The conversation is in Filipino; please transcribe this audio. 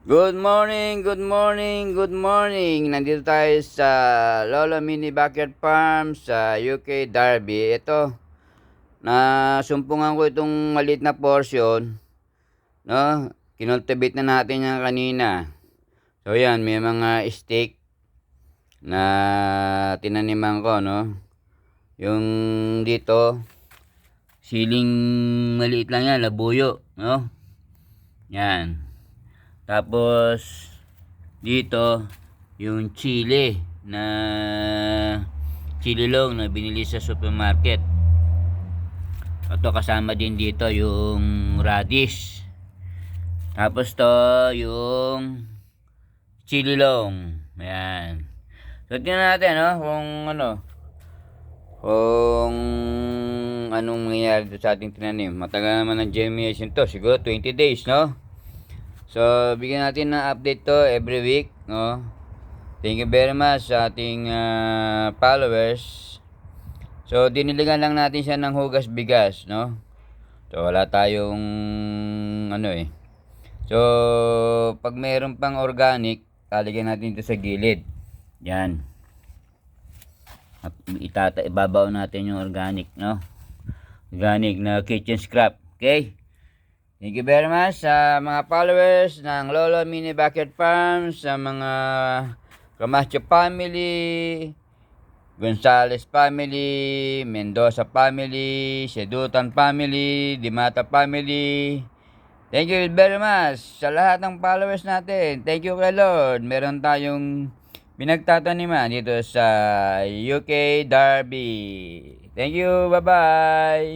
Good morning, good morning, good morning. Nandito tayo sa Lolo Mini Backyard Farm sa UK Derby. Ito, nasumpungan ko itong maliit na portion, no? Kinultivate na natin yan kanina. So yan, may mga steak na tinaniman ko, no? Yung dito, siling maliit lang yan, labuyo, no? Yan. Tapos dito yung chili na chili long na binili sa supermarket. Ito kasama din dito yung radish. Tapos to yung chili long. Ayan. So tingnan natin kung anong mangyayari sa ating tinanim. Matagal naman ng germination to, siguro 20 days, no? So, bigyan natin ng update to every week, no? Thank you very much sa ating followers. So, diniligan lang natin siya ng hugas bigas, no? So, wala tayong So, pag mayroon pang organic, lalagyan natin ito sa gilid. Yan. At ibabaw natin yung organic, no? Organic na kitchen scrap. Okay? Thank you very much sa mga followers ng Lolo Mini Backyard Farm, sa mga Camacho family, Gonzales family, Mendoza family, Sedutan family, Dimata family. Thank you very much sa lahat ng followers natin. Thank you kay Lord. Meron tayong pinagtataniman dito sa UK Derby. Thank you. Bye-bye.